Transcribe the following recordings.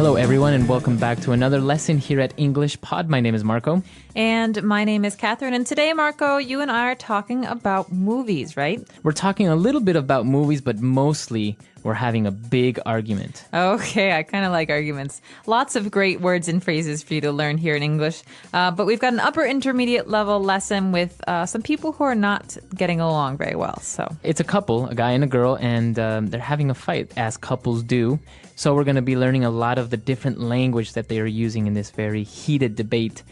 Hello, everyone, and welcome back to another lesson here at English Pod. My name is Marco. And my name is Catherine. And today, Marco, you and I are talking about movies, right? We're talking a little bit about movies, but mostly we're having a big argument. Okay, I kind of like arguments. Lots of great words and phrases for you to learn here in English. But we've got an upper intermediate level lesson with some people who are not getting along very well. So it's a couple, a guy and a girl, and they're having a fight, as couples do. So we're going to be learning a lot of the different language that they are using in this very heated debate.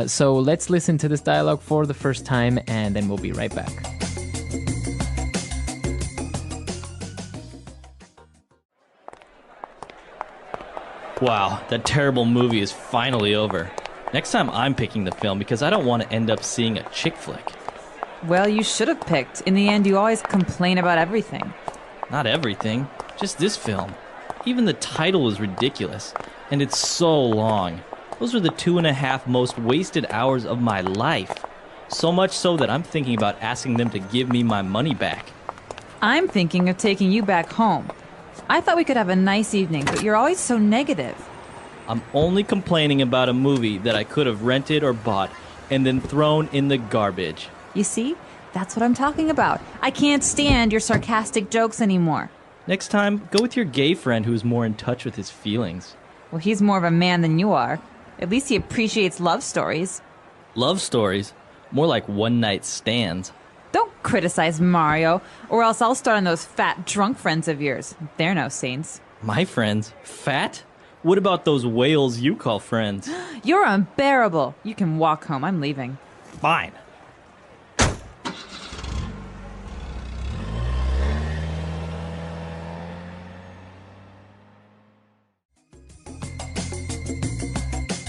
So let's listen to this dialogue for the first time, and then we'll be right back. Wow, that terrible movie is finally over. Next time I'm picking the film because I don't want to end up seeing a chick flick. well, you should have picked. In the end, you always complain about everything. Not everything, just this film. Even the title is ridiculous, and it's so long. Those are the 2.5 most wasted hours of my life. So much so that I'm thinking about asking them to give me my money back. I'm thinking of taking you back home. I thought we could have a nice evening, but you're always so negative. I'm only complaining about a movie that I could have rented or bought and then thrown in the garbage. You see? That's what I'm talking about. I can't stand your sarcastic jokes anymore. Next time, go with your gay friend who's more in touch with his feelings. Well, he's more of a man than you are. At least he appreciates love stories. Love stories? More like one-night stands. Don't criticize Mario, or else I'll start on those fat drunk friends of yours. They're no saints. My friends? Fat? What about those whales you call friends? You're unbearable. You can walk home. I'm leaving. Fine.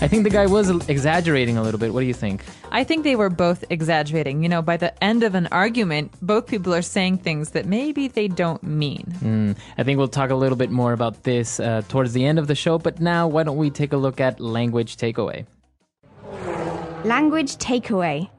I think the guy was exaggerating a little bit. What do you think? I think they were both exaggerating. You know, by the end of an argument, both people are saying things that maybe they don't mean. I think we'll talk a little bit more about this towards the end of the show, but now why don't we take a look at language takeaway? Language takeaway.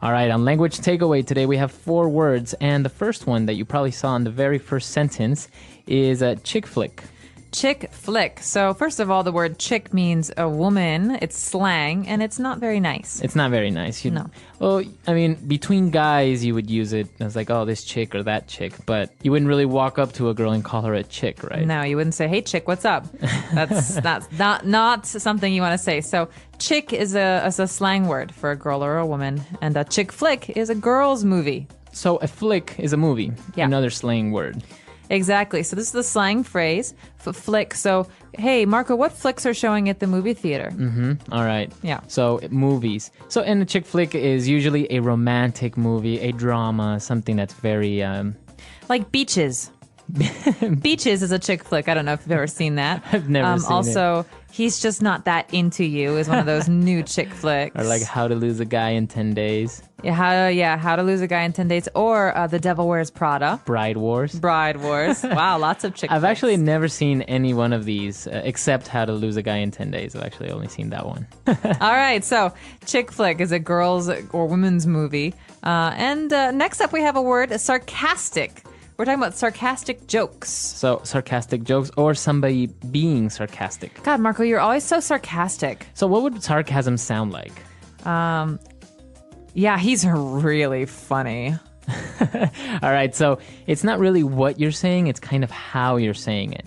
All right, on language takeaway today we have 4 words, and the first one that you probably saw in the very first sentence is a chick flick. Chick flick. So first of all, the word chick means a woman. It's slang, and it's not very nice. It's not very nice. No. Well, I mean, between guys, you would use it as like, oh, this chick or that chick, but you wouldn't really walk up to a girl and call her a chick, right? No, you wouldn't say, hey, chick, what's up? That's not something you want to say. So chick is a slang word for a girl or a woman, and a chick flick is a girl's movie. So a flick is a movie, Yeah. another slang word. Exactly. So this is the slang phrase for flick. So, hey, Marco, what flicks are showing at the movie theater? All right. Yeah. So movies. So, and a chick flick is usually a romantic movie, a drama, something that's very... Like Beaches. Beaches is a chick flick. I don't know if you've ever seen that. I've never seen it. Also, He's Just Not That Into You is one of those new chick flicks. Or like How to Lose a Guy in 10 Days. How to Lose a Guy in 10 Days. Or The Devil Wears Prada. Bride Wars. Bride Wars. Wow, lots of chick flicks. I've actually never seen any one of these except How to Lose a Guy in 10 Days. I've actually only seen that one. All right, so chick flick is a girl's or women's movie. And next up we have a word, sarcastic. We're talking about sarcastic jokes. So sarcastic jokes or somebody being sarcastic. God, Marco, you're always so sarcastic. So what would sarcasm sound like? Yeah, he's really funny. All right, so it's not really what you're saying, it's kind of how you're saying it.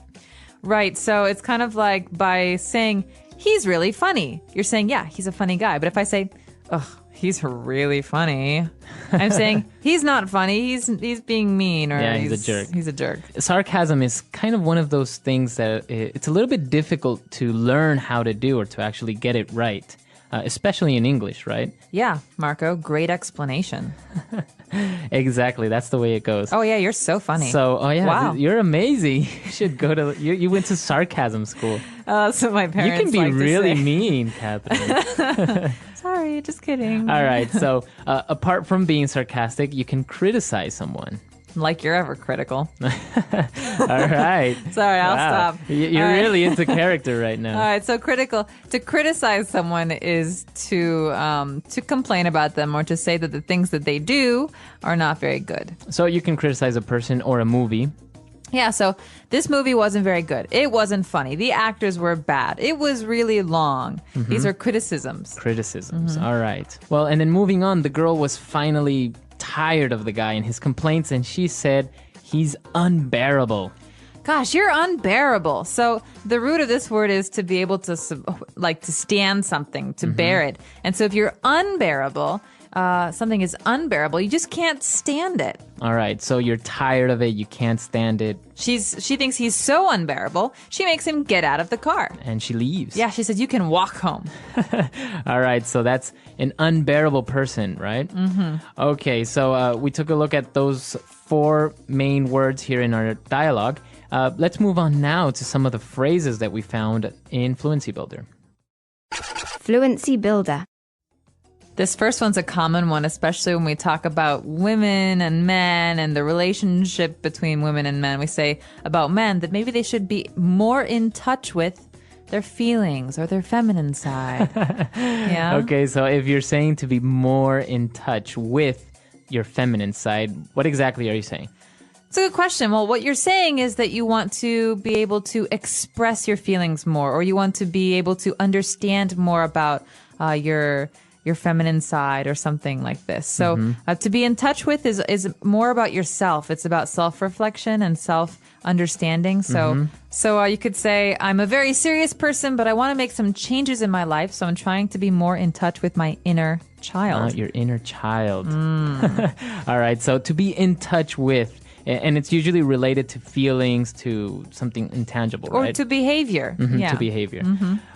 Right, so it's kind of like by saying, he's really funny. You're saying, yeah, he's a funny guy. But if I say, ugh, he's really funny, I'm saying, he's not funny, he's being mean, or Yeah, he's a jerk. He's a jerk. Sarcasm is kind of one of those things that it's a little bit difficult to learn how to do or to actually get it right, especially in English, right? Yeah, Marco, great explanation. Exactly, that's the way it goes. Oh, yeah, you're so funny. So, oh yeah, Wow. you're amazing. You should go to, you went to sarcasm school. So my You parents can be like to really say. mean, Catherine. Sorry, just kidding. All right, so apart from being sarcastic, you can criticize someone. Like you're ever critical. All right. Sorry, I'll Wow. stop. You're All right. really into character right now. All right, so to criticize someone is to complain about them or to say that the things that they do are not very good. So you can criticize a person or a movie. Yeah, so this movie wasn't very good. It wasn't funny. The actors were bad. It was really long. These are criticisms. Criticisms. All right. Well, and then moving on, the girl was finally tired of the guy and his complaints, and she said he's unbearable. Gosh, you're unbearable. So the root of this word is to be able to to stand something, to bear it. And so if you're unbearable, something is unbearable, you just can't stand it. All right, so you're tired of it, you can't stand it, She thinks he's so unbearable, she makes him get out of the car. and she leaves. Yeah, she says, you can walk home. All right, so that's an unbearable person, right? Mm-hmm. Okay, so we took a look at those 4 main words here in our dialogue. Let's move on now to some of the phrases that we found in Fluency Builder. Fluency Builder. This first one's a common one, especially when we talk about women and men and the relationship between women and men. We say about men that maybe they should be more in touch with their feelings or their feminine side. Yeah. Okay, so if you're saying to be more in touch with your feminine side, what exactly are you saying? It's a good question. Well, what you're saying is that you want to be able to express your feelings more, or you want to be able to understand more about your feminine side or something like this. So to be in touch with is more about yourself. It's about self-reflection and self-understanding. So you could say, I'm a very serious person, but I want to make some changes in my life. So I'm trying to be more in touch with my inner child. Your inner child. All right, so to be in touch with, and it's usually related to feelings, to something intangible, Or right? to behavior. Yeah. To behavior.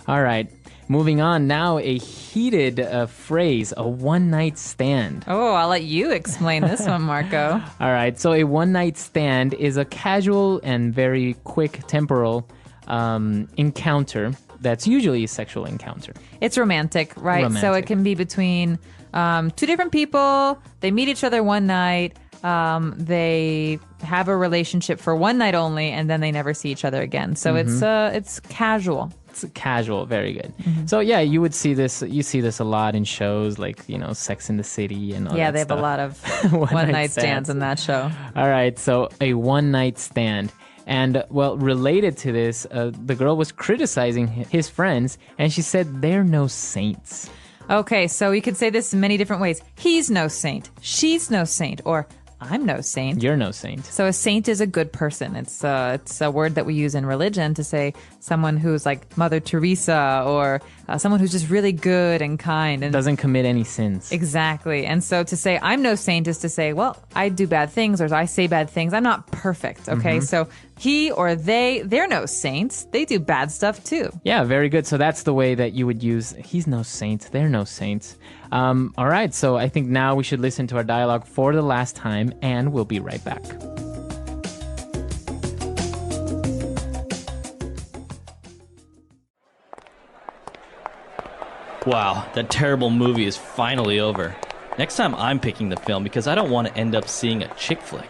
All right. Moving on now, a heated phrase, a one-night stand. Oh, I'll let you explain this one, Marco. All right. So a one-night stand is a casual and very quick temporal encounter that's usually a sexual encounter. It's romantic, right? So Romantic. it can be between 2 different people. They meet each other one night. They have a relationship for one night only, and then they never see each other again. So it's casual. It's casual, very good. So yeah, you would see this. You see this a lot in shows like Sex and the City and all Yeah, that they have stuff. a lot of One-night one night stands. stands in that show. All right, so a one-night stand. And, well, related to this, the girl was criticizing his friends, and she said they're no saints. Okay, so you could say this in many different ways. He's no saint. She's no saint. Or I'm no saint. You're no saint. So a saint is a good person. It's a word that we use in religion to say someone who's like Mother Teresa, or someone who's just really good and kind and Doesn't commit any sins. exactly. And so to say I'm no saint is to say, well, I do bad things or I say bad things. I'm not perfect. Okay, so he or they're no saints. They do bad stuff too. Yeah, very good. So that's the way that you would use, he's no saint, they're no saints. All right, so I think now we should listen to our dialogue for the last time, and we'll be right back. Wow, that terrible movie is finally over. Next time I'm picking the film because I don't want to end up seeing a chick flick.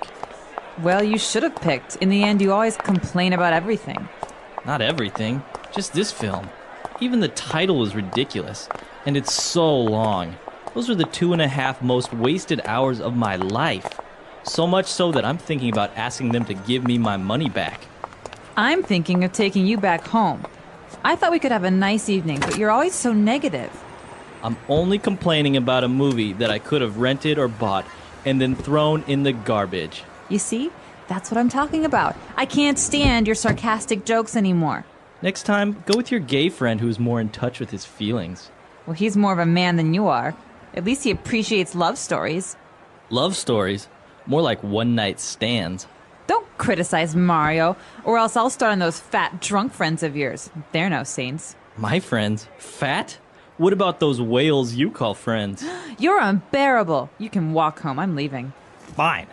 Well, you should have picked. In the end, you always complain about everything. Not everything, just this film. Even the title is ridiculous, and it's so long. Those are the 2.5 most wasted hours of my life. So much so that I'm thinking about asking them to give me my money back. I'm thinking of taking you back home. I thought we could have a nice evening, but you're always so negative. I'm only complaining about a movie that I could have rented or bought and then thrown in the garbage. You see? That's what I'm talking about. I can't stand your sarcastic jokes anymore. Next time, go with your gay friend who's more in touch with his feelings. Well, he's more of a man than you are. At least he appreciates love stories. Love stories? More like one-night stands. Don't criticize Mario, or else I'll start on those fat drunk friends of yours. They're no saints. My friends? Fat? What about those whales you call friends? You're unbearable. You can walk home. I'm leaving. Fine.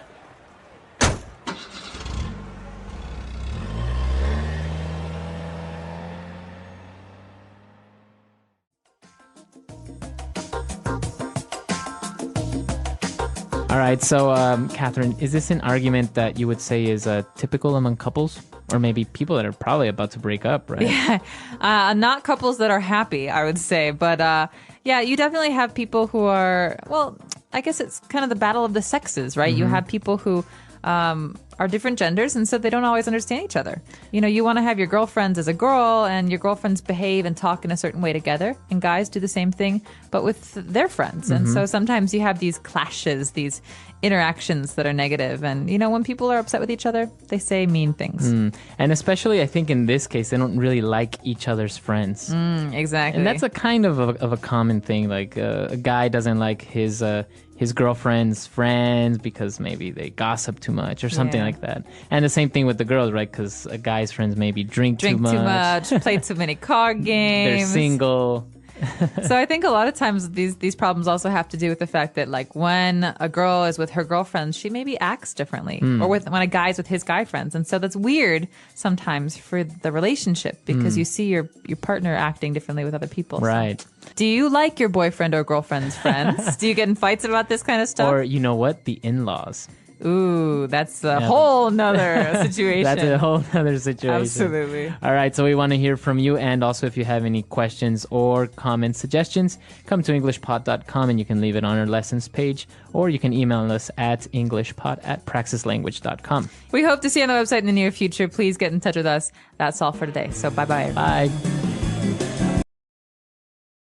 All right, so Catherine, is this an argument that you would say is typical among couples? Or maybe people that are probably about to break up, right? Not couples that are happy, I would say. But yeah, you definitely have people who are, well, I guess it's kind of the battle of the sexes, right? You have people who are are different genders, and so they don't always understand each other. You know, you want to have your girlfriends as a girl, and your girlfriends behave and talk in a certain way together, and guys do the same thing, but with their friends. And so sometimes you have these clashes, these interactions that are negative. And, you know, when people are upset with each other, they say mean things. And especially, I think in this case, they don't really like each other's friends. Exactly. And that's a kind of a common thing. Like a guy doesn't like his girlfriend's friends because maybe they gossip too much or something Yeah. like that. And the same thing with the girls, right? Because a guy's friends maybe drink too much. play too many card games. They're single. So I think a lot of times these problems also have to do with the fact that, like, when a girl is with her girlfriends, she maybe acts differently, or when a guy's with his guy friends, and so that's weird sometimes for the relationship because you see your partner acting differently with other people. Right. Do you like your boyfriend or girlfriend's friends? Do you get in fights about this kind of stuff? Or, you know what? The in-laws. Ooh, that's a whole nother situation. That's a whole other situation. Absolutely. All right, so we want to hear from you. And also, if you have any questions or comments, suggestions, come to EnglishPod.com and you can leave it on our lessons page, or you can email us at EnglishPod@praxislanguage.com. We hope to see you on the website in the near future. Please get in touch with us. That's all for today. So bye-bye. Bye.